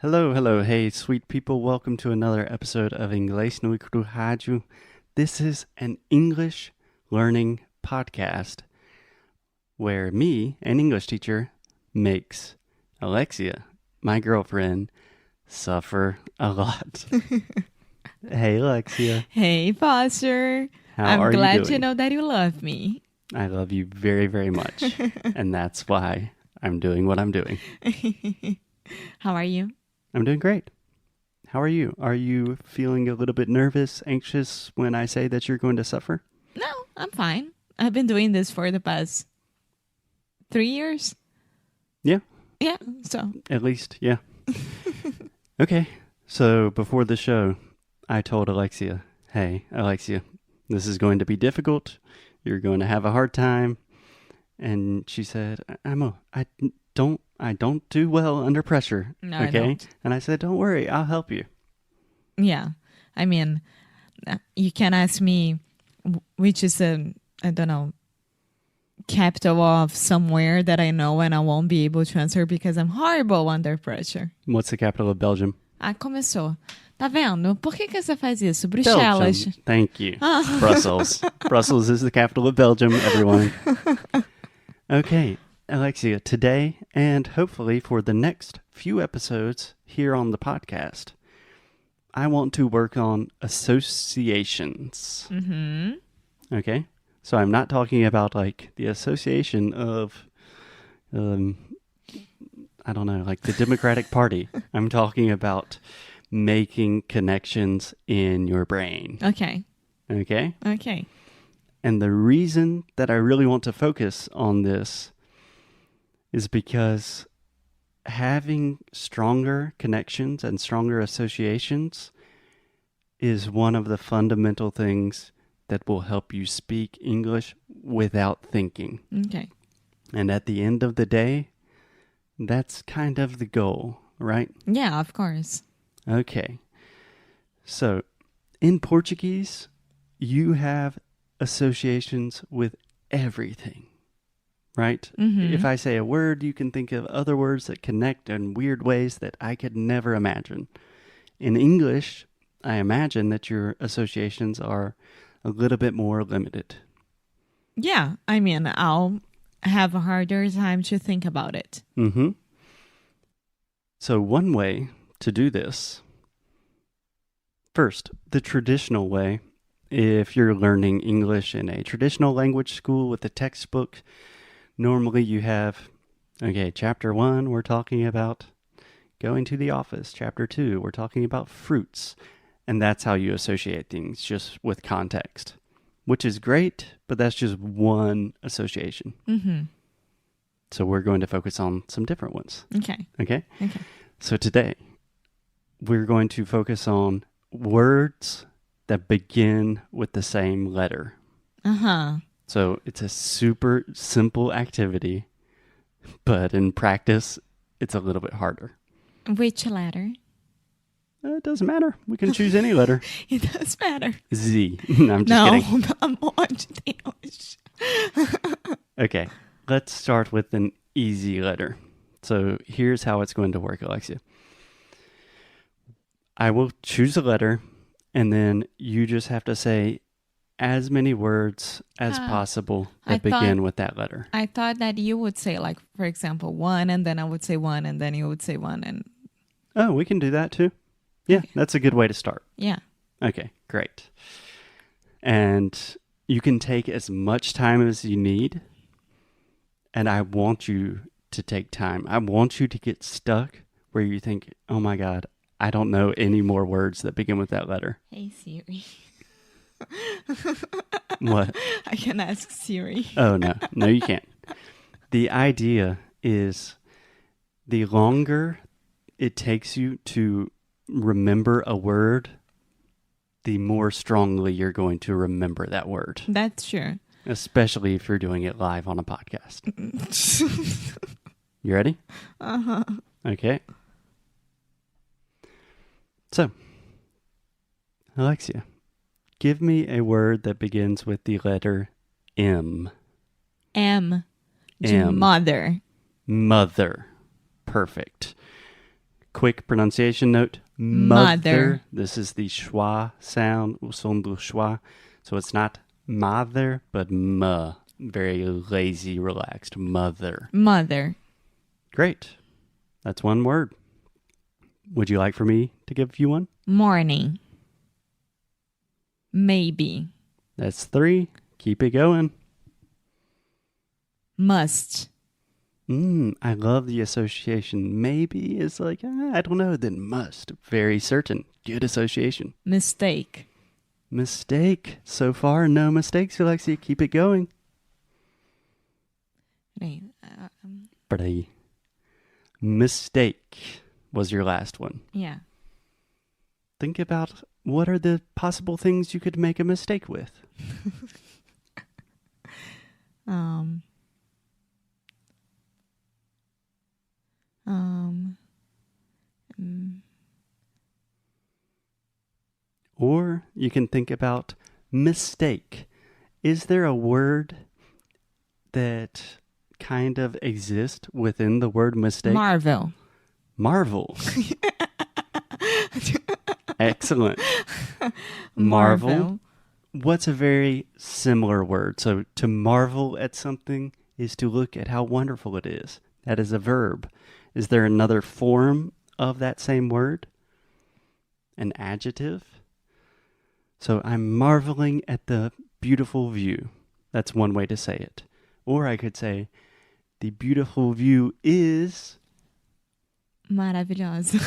Hello, hello, hey, sweet people. Welcome to another episode of Inglês no Rádio. This is an English learning podcast where me, an English teacher, makes Alexia, my girlfriend, suffer a lot. Hey, Alexia. Hey, Foster. How are I'm glad you doing? to know that you love me. I love you very, very much. And that's why I'm doing what I'm doing. How are you? I'm doing great. How are you? Are you feeling a little bit nervous, anxious when I say that you're going to suffer? No, I'm fine. I've been doing this for the past 3 years. Yeah. Yeah, so. At least, yeah. Okay, so before the show, I told Alexia, hey, Alexia, this is going to be difficult. You're going to have a hard time. And she said, I don't do well under pressure. No, I okay? don't. And I said, don't worry, I'll help you. Yeah, I mean, you can ask me which is capital of somewhere that I know and I won't be able to answer because I'm horrible under pressure. What's the capital of Belgium? Ah, começou. Tá vendo? Por que você faz isso? Bruxelas. Belgium. Thank you. Brussels. Brussels is the capital of Belgium, everyone. Okay, Alexia, today and hopefully for the next few episodes here on the podcast, I want to work on associations. Mm-hmm. Okay? So I'm not talking about like the association of, I don't know, like the Democratic Party. I'm talking about making connections in your brain. Okay. Okay? Okay. And the reason that I really want to focus on this is because having stronger connections and stronger associations is one of the fundamental things that will help you speak English without thinking. Okay. And at the end of the day, that's kind of the goal, right? Yeah, of course. Okay. So, in Portuguese, you have associations with everything, right? Mm-hmm. If I say a word, you can think of other words that connect in weird ways that I could never imagine. In English, I imagine that your associations are a little bit more limited. Yeah, I mean, I'll have a harder time to think about it. Mm-hmm. So one way to do this, first, the traditional way, if you're learning English in a traditional language school with a textbook, normally you have, okay, chapter 1, we're talking about going to the office. Chapter 2, we're talking about fruits. And that's how you associate things, just with context, which is great, but that's just one association. Mm-hmm. So we're going to focus on some different ones. Okay. Okay? Okay. So today, we're going to focus on words that begin with the same letter. Uh-huh. So it's a super simple activity, but in practice, it's a little bit harder. Which letter? It doesn't matter. We can choose any letter. It does matter. Z. I'm just kidding. Pelo amor de Deus. Okay, let's start with an easy letter. So here's how it's going to work, Alexia. I will choose a letter, and then you just have to say as many words as possible that begin with that letter. I thought that you would say, like, for example, one, and then I would say one, and then you would say one, and... Oh, we can do that too. Yeah, Okay. That's a good way to start. Yeah. Okay, great. And you can take as much time as you need, and I want you to take time. I want you to get stuck where you think, oh my God, I don't know any more words that begin with that letter. Hey, Siri. What? I can ask Siri. Oh, no, you can't. The idea is the longer it takes you to remember a word, the more strongly you're going to remember that word. That's true. Especially if you're doing it live on a podcast. You ready? Uh-huh. Okay. So, Alexia, give me a word that begins with the letter M. M. M. Mother. Mother. Perfect. quick pronunciation note. Mother. This is the schwa sound, o som do schwa. So it's not mother, but ma. Very lazy, relaxed. Mother. Mother. Great. That's one word. Would you like for me to give you one? Morning. Maybe. That's 3. Keep it going. Must. I love the association. Maybe is like, I don't know, then must. Very certain. Good association. Mistake. Mistake. So far, no mistakes, Alexia. Keep it going. Mistake was your last one. Yeah. Think about what are the possible things you could make a mistake with. Or you can think about mistake. Is there a word that kind of exists within the word mistake? Marvel. Marvel. Excellent. Marvel. What's a very similar word? So to marvel at something is to look at how wonderful it is. That is a verb. Is there another form of that same word? An adjective? So I'm marveling at the beautiful view. That's one way to say it. Or I could say, the beautiful view is... Maravilhoso.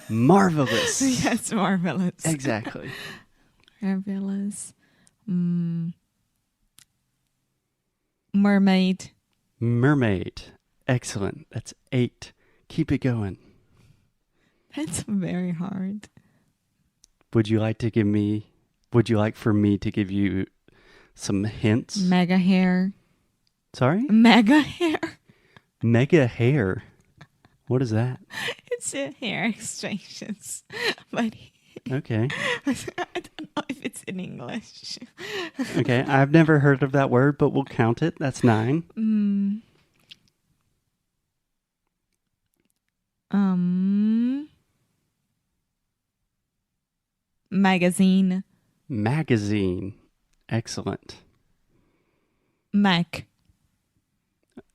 Marvelous. Yes, marvelous. Exactly. Marvelous. Mermaid. Mermaid. Excellent. That's 8. Keep it going. That's very hard. Would you like for me to give you some hints? Mega hair. Sorry? Mega hair. Mega hair. What is that? It's a hair extensions. But Okay. I don't know if it's in English. Okay. I've never heard of that word, but we'll count it. That's 9. Magazine. Magazine. Excellent. Mac.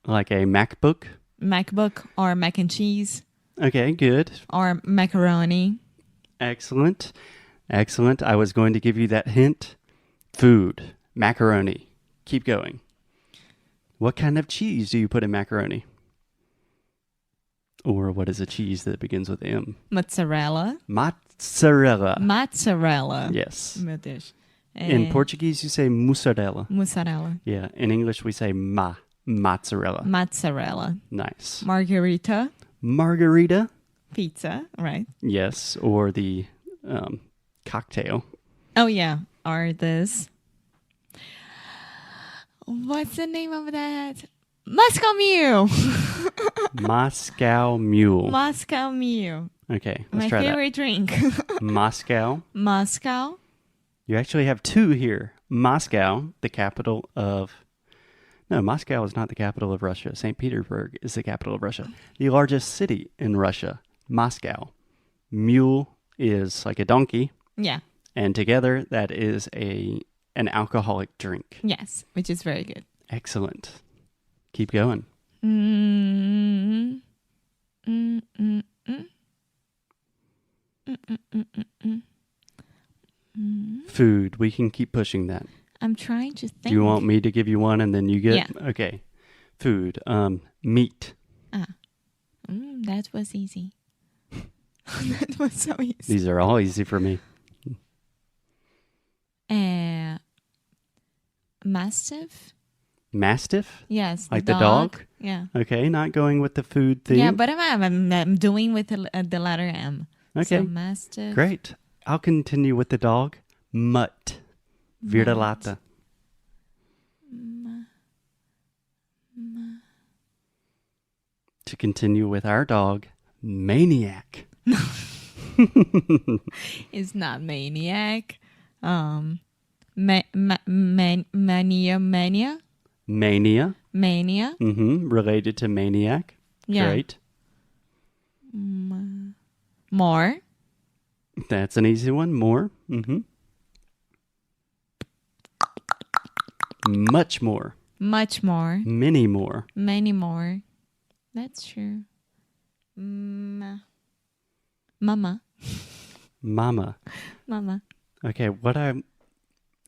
Like a MacBook? MacBook or mac and cheese. Okay, good. Or macaroni. Excellent. Excellent. I was going to give you that hint. Food. Macaroni. Keep going. What kind of cheese do you put in macaroni? Or what is a cheese that begins with M? Mozzarella. Mozzarella. Mozzarella. Yes. Meu Deus. In Portuguese, you say mussarela. Mussarela. Yeah. In English, we say mozzarella. Mozzarella. Nice. Margarita. Margarita. Pizza, right? Yes. Or the cocktail. Oh, yeah. Or this. What's the name of that? Moscow Mule. Moscow Mule. Moscow Mule. Okay, let's My try favorite drink. Moscow. Moscow. You actually have 2 here. Moscow, the capital of... No, Moscow is not the capital of Russia. St. Petersburg is the capital of Russia. The largest city in Russia, Moscow. Mule is like a donkey. Yeah. And together, that is an alcoholic drink. Yes, which is very good. Excellent. Keep going. Food. We can keep pushing that. I'm trying to think. Do you want me to give you one and then you get... Yeah. Okay. Food. Meat. That was easy. That was so easy. These are all easy for me. Mastiff? Mastiff? Yes. Like the dog? Yeah. Okay, not going with the food theme. Yeah, but I'm doing with the letter M. Okay. So mastiff. Great. I'll continue with the dog. Mutt. Vira-lata. To continue with our dog, Maniac. It's not maniac. Mania. Mania. Mania. Related to maniac. Yeah. Great. More. That's an easy one. More. Much more. Much more. Many more. Many more. That's true. Mama. Mama. Mama. Okay,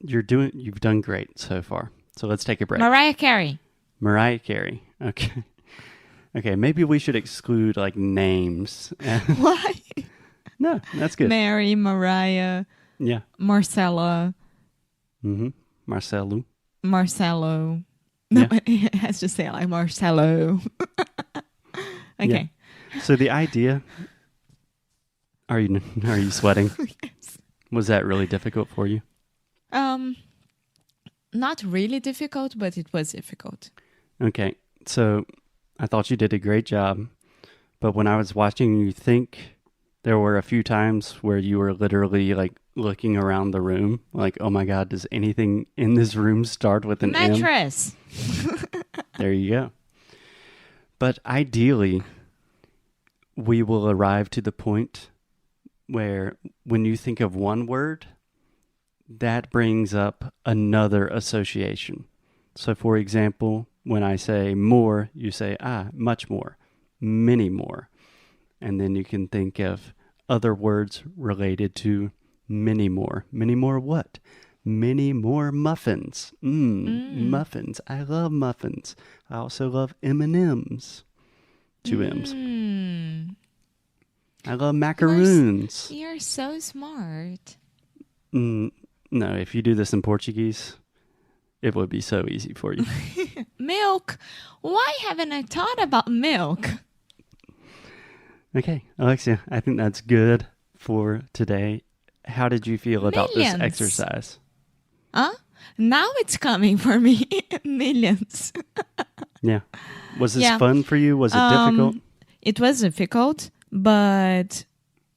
you've done great so far. So let's take a break. Mariah Carey. Mariah Carey. Okay. Okay, maybe we should exclude like names. Why? No, that's good. Mary, Mariah, Yeah. Marcella, Marcelo. Marcelo. No, Yeah. it has to say like Marcelo. Okay. Yeah. So the idea, are you sweating? Yes. Was that really difficult for you? Not really difficult, but it was difficult. Okay. So I thought you did a great job, but when I was watching you think, there were a few times where you were literally like looking around the room like, oh my God, does anything in this room start with an M? Mattress. There you go. But ideally, we will arrive to the point where when you think of one word, that brings up another association. So for example, when I say more, you say, much more, many more. And then you can think of other words related to many more. Many more what? Many more muffins. Muffins. I love muffins. I also love M&Ms. 2 M's. I love macaroons. You're so smart. No, if you do this in Portuguese, it would be so easy for you. Milk. Why haven't I thought about milk? Okay, Alexia, I think that's good for today. How did you feel about this exercise? Now it's coming for me. Millions. Yeah. Was this fun for you? Was it difficult? It was difficult, but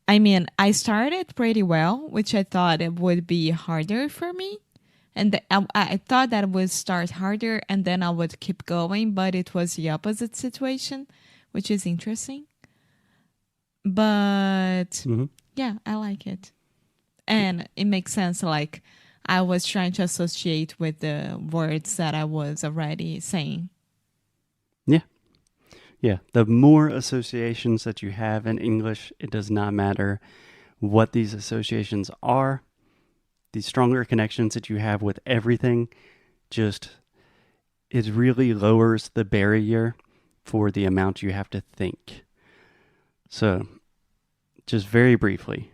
I mean, I started pretty well, which I thought it would be harder for me. And I thought that it would start harder and then I would keep going, but it was the opposite situation, which is interesting. But yeah, I like it. And it makes sense, like I was trying to associate with the words that I was already saying. Yeah. Yeah. The more associations that you have in English, it does not matter what these associations are. The stronger connections that you have with everything, it really lowers the barrier for the amount you have to think. So, just very briefly,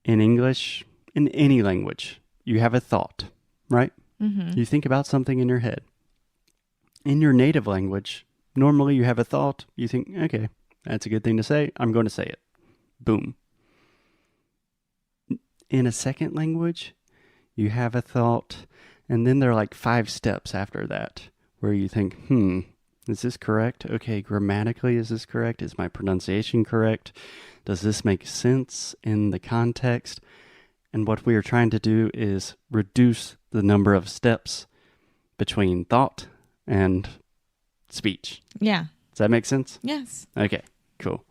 in English, in any language, you have a thought, right? You think about something in your head. In your native language, normally you have a thought, you think, okay, that's a good thing to say, I'm going to say it. Boom. In a second language, you have a thought, and then there are like 5 steps after that, where you think, is this correct? Okay, grammatically, is this correct? Is my pronunciation correct? Does this make sense in the context? And what we are trying to do is reduce the number of steps between thought and speech. Yeah. Does that make sense? Yes. Okay, cool.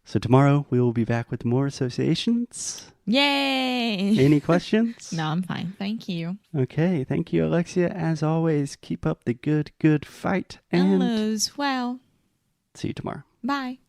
So tomorrow we will be back with more associations. Yay! Any questions? No, I'm fine. Thank you. Okay, thank you, Alexia. As always, keep up the good fight and lose well. see you tomorrow. Bye.